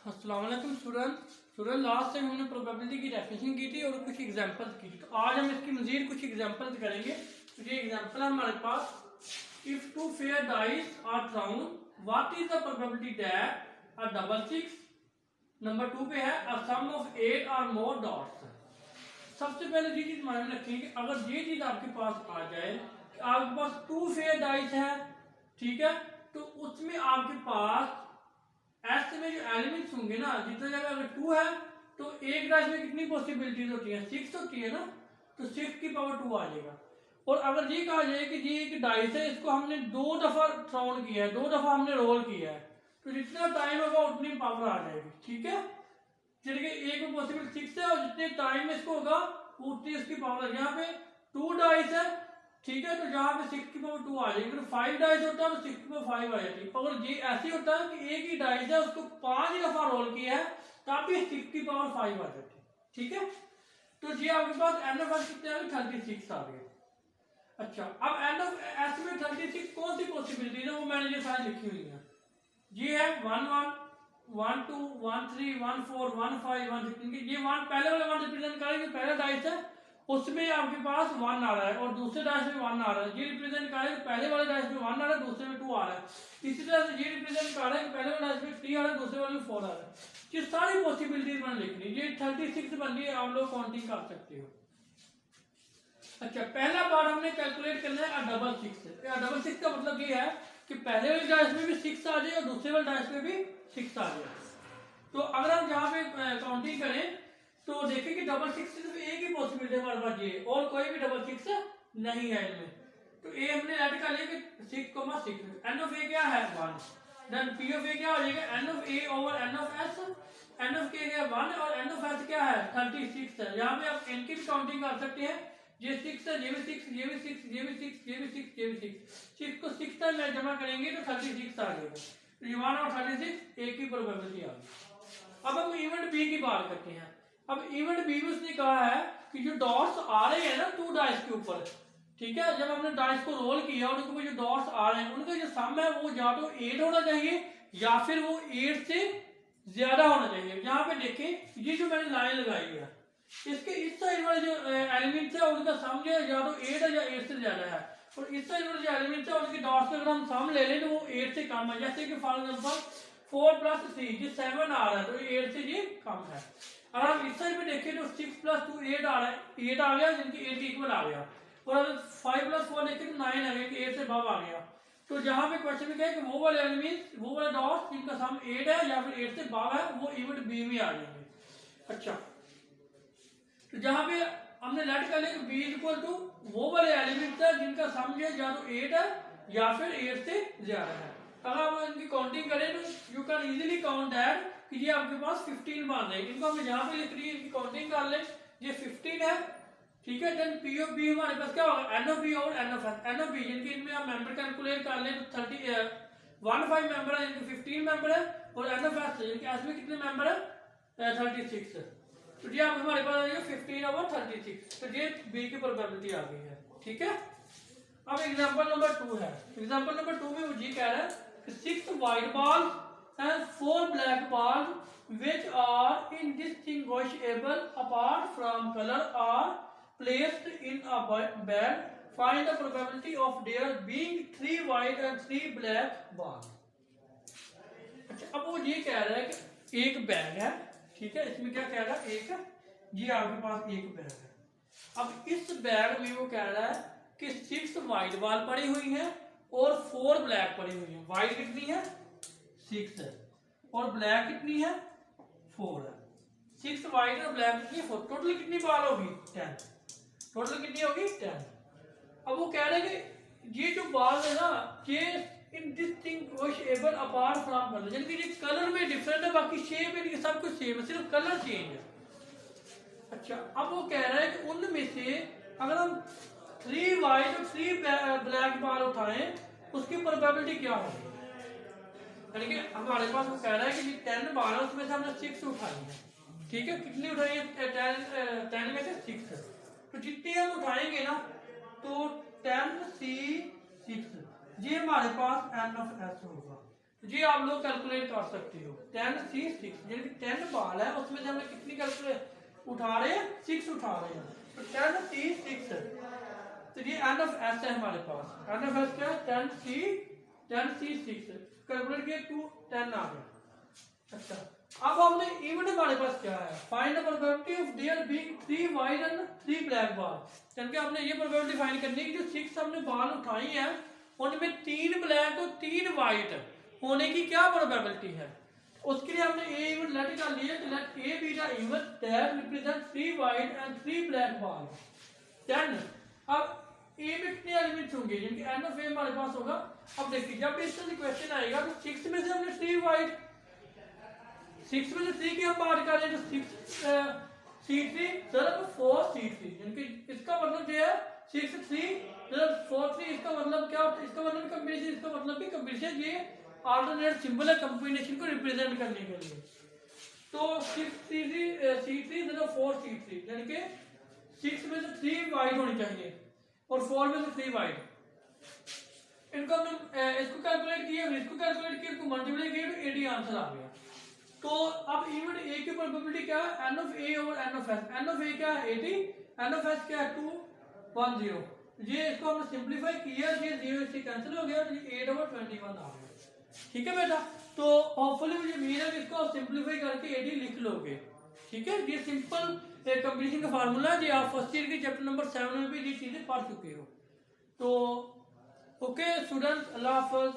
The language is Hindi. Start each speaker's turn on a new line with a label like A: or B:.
A: अस्सलाम वालेकुम स्टूडेंट लास्ट टाइम हमने प्रोबेबिलिटी की डेफिनेशन की थी और कुछ एग्जांपल्स की थी। तो आज हम इसकी मजीद कुछ एग्जांपल्स करेंगे। तो ये एग्जांपल है हमारे पास, if two fair dice are thrown what is the probability that a double six. Number 2 पे है अ सम ऑफ 8 और मोर डॉट्स। सबसे पहले ये चीज माइंड में रखेंगे कि अगर ये चीज आपके पास आ जाए कि आपके पास 2 फेयर डाइस है, ठीक है, तो उसमें आपके पास ऐसे में जो एलिमेंट्स होंगे ना, जितने जगह अगर 2 है तो एक डाइस में कितनी पॉसिबिलिटीज होती है, 6 होती है ना, तो 6 की पावर 2 आ जाएगा। और अगर ये कहा जाए कि ये एक डाइस है, इसको हमने 2 दफा थ्रोन किया है, 2 दफा हमने रोल किया है, तो जितना टाइम होगा उतनी पावर आ जाएगी। ठीक है, चलिए एक में पॉसिबल 6 है और जितने टाइम में इसको होगा उतनी इसकी पावर। यहाँ पे 2 डाइस है, ठीक है, तो यहाँ पे 6 की पावर 2 आ जाएगी। 5 डाइस होता है तो 6 की पावर 5 आ जाती है। अगर ये ऐसे होता है कि एक ही डाइस है, उसको 5 दफा रोल किया है, तब भी 6 की पावर 5 आ जाती है। ठीक है, तो ये आपके पास एन ऑफ एस कितने आ गए, 36 आ गए। अच्छा, अब एन ऑफ एस में 36 कौन सी पॉसिबिलिटी है, वो मैंने ये सारी लिखी हुई है। ये है 1 1 1 2 1 3 1 4 1 5 1 6। ये 1 पहले वाले 1 रिप्रेजेंट करेंगे, पहला डाइस है उसमें आपके पास 1 आ रहा है और दूसरे डाइस में 1 आ रहा है। ये रिप्रेजेंट कर रहा है पहले वाले डाइस में 1 आ रहा है, दूसरे में 2 आ रहा है। इसी तरह से ये रिप्रेजेंट कर रहा है कि पहले वाले डाइस में 3 आ रहा है, दूसरे वाले में 4 आ रहा है। ये सारी पॉसिबिलिटीज मैंने लिख ली। ये 36 बन रही है, आप लोग काउंटिंग कर सकते हो। अच्छा, पहला पार्ट हमने कैलकुलेट करना है डबल सिक्स। डबल सिक्स का मतलब ये है कि पहले वाले डाइस में भी 6 आ जाए और दूसरे वाले डाइस में भी 6 आ जाए। तो अगर हम यहाँ पे काउंटिंग करें तो देखें कि डबल सिक्स सिर्फ एक ही पॉसिबिलिटी है हमारे पास, ये और कोई भी डबल सिक्स नहीं है इनमें। तो ए हमने ऐड कर लिया कि 6,6। एन ऑफ ए क्या है 1, देन पी ऑफ ए क्या हो जाएगा N of A over N of S. N of के क्या 1 और एन ऑफ एस क्या है 36 है। यहाँ पे आप इनकी भी काउंटिंग कर सकते हैं। ये 6 है, ये भी 6, ये भी 6, ये भी 6, ये भी 6, ये भी 6। 6 को 6 टाइम में जमा करेंगे तो 36 आ जाएगा। तो ये 1 और 36 एक ही प्रोबेबिलिटी आ गई। अब हम इवेंट बी की बात करते हैं। अब इवेंट बी में उसने कहा है कि जो डॉट्स आ रहे हैं ना 2 डाइस के ऊपर, ठीक है, जब हमने डाइस को रोल किया और उनके जो डॉट्स आ रहे हैं उनका जो सम है वो या तो 8 होना चाहिए या फिर वो 8 से ज्यादा होना चाहिए। यहाँ पे देखें, ये जो मैंने लाइन लगाई है, इसके इस साइड वाले जो एलिमेंट्स है उनका सम जो है या तो 8 है या 8 से ज्यादा है, और इस साइड वाले जो एलिमेंट्स है उनके डॉट्स का अगर हम सम ले लें तो वो 8 से कम है। जैसे कि फॉर एग्जांपल 4 प्लस 3 ये 7 आ रहा है, तो ये 8 से ये कम है। अगर हम इस साइड पे देखें तो 6 प्लस 2 8 आ रहा है, 8 आ गया, जिनकी 8 इक्वल आ गया। और अगर 5 प्लस 4 देखें तो 9 आ गया कि 8 से above आ गया। तो जहां पे क्वेश्चन में क्या है कि वो वाले एलिमेंट्स, वो वाले डॉट्स जिनका सम 8 है या फिर 8 से above है, वो इवेंट बी में आ जाएंगे। अच्छा, तो जहां पे हमने लेट कर लिया कि बी इक्वल टू वो वाले एलिमेंट्स है जिनका सम जो है या तो 8 है या फिर 8 से ज्यादा है। अगर आप इनकी काउंटिंग करें तो you can easily count that कि ये आपके पास 15 बन रहे हैं। इनको हमने यहाँ पे लिख रही है, इनकी काउंटिंग कर ले, ये 15 है, ठीक है। देन पी ऑफ बी हमारे पास क्या होगा एन ऑफ बी और n of S. N of B जिनकी इनमें आप मेंबर कैलकुलेट कर ले तो 15 मेंबर है, इनके 15 मेंबर है, और एन ऑफ एस जिनके एस में कितने मेंबर है 36। तो ये आप हमारे पास आ जाएगा 15 ओवर 36। तो ये बी की प्रोबेबिलिटी आ गई है। ठीक है, अब एग्जांपल नंबर 2 है। एग्जांपल नंबर 2 में वो ये कह रहा है कि 6 white balls and 4 black balls which are indistinguishable apart from color are placed in a bag. Find the probability of there being 3 white and 3 black balls. अच्छा, अब वो ये कह रहा है कि एक बैग है, ठीक है, इसमें क्या कह रहा है एक, ये आपके पास एक बैग है। अब इस बैग में वो कह रहा है कि 6 व्हाइट बॉल पड़ी हुई हैं और 4 ब्लैक पड़ी हुई हैं। व्हाइट कितनी है 6 है और ब्लैक कितनी है 4 है। 6 व्हाइट और ब्लैक कितनी है 4, टोटल कितनी बॉल होगी 10। टोटल कितनी होगी 10। अब वो कह रहे हैं कि ये जो बॉल है ना ये इनडिस्टिंग्विशेबल अपार्ट फ्रॉम कलर, यानी कि ये कलर में डिफरेंट है, बाकी शेप इनकी सब कुछ सेम है, सिर्फ कलर चेंज है। अच्छा, अब वो कह रहा है कि उनमें से अगर हम 3 व्हाइट और 3 ब्लैक बॉल उठाएं उसकी प्रोबेबिलिटी क्या होगी। यानी कि हमारे पास वो कह रहा है कि 10 बॉल है उसमें से हमने 6 उठाई है, ठीक है, कितनी उठाई है 10 में से 6। तो जितनी हम उठाएंगे ना तो 10 C 6 ये हमारे पास एन ऑफ एस होगा। जी आप लोग कैलकुलेट कर सकते हो 10C6 यानी कि 10 बॉल है उसमें से हमने कितनी कैलकुलेट उठा रहे हैं 6 उठा रहे हैं तो 10C6 तो ये एन ऑफ एस है हमारे पास एन ऑफ एस क्या है 10C6 कैलकुलेट किया 2 10 आ गया। अच्छा अब हमने इवन हमारे पास क्या है find the probability of their being 3 white and 3 black ball यानी कि हमने ये प्रोबेबिलिटी फाइंड करनी है कि जो 6 हमने बॉल उठाई है उनमें 3 ब्लैक और 3 वाइट होने की क्या प्रोबेबिलिटी है। उसके लिए हमने ए इवन लेट का लिया कि let A be the event that represent 3 white and 3 black ball then अब ए में कितने एलिमेंट्स होंगे जिनके एन ऑफ ए हमारे पास होगा। अब देखिए जब भी इससे क्वेश्चन आएगा तो 6 में से हमने 3 वाइट 6 में से 3 की हम बात कर रहे हैं तो 6C3 जरा 4C3 यानी कि इसका मतलब जो है 6 3 4 3 इसका मतलब क्या इसका मतलब कॉम्बिनेशन इसका मतलब भी कॉम्बिनेशन ये ऑल्टरनेट सिंबल है कॉम्बिनेशन को रिप्रेजेंट करने के लिए। तो 6C3 4C3 यानी कि 6 में से 3 वाइट होनी चाहिए और 4 में से 3 वाइट इनको हमने इसको कैलकुलेट किया इसको कैलकुलेट किया इसको मल्टीप्लाई किया तो 80 आंसर आ गया। तो अब इवन ए की प्रोबेबिलिटी क्या है n of A over N of S N of A क्या है 80 एन ऑफ एस क्या है 210 ये इसको हमने सिंपलीफाई किया ये 0 इससे कैंसिल हो गया तो 8 ओवर 21 आ गया। ठीक है बेटा तो होपफुली मुझे उम्मीद है कि इसको आप सिंपलीफाई करके 80 लिख लोगे। ठीक है ये सिंपल कंपटीशन का फार्मूला है जी आप फर्स्ट ईयर के चैप्टर नंबर 7 में भी ये चीजें पढ़ चुके हो। तो ओके स्टूडेंट्स अल्लाह हाफ़िज़।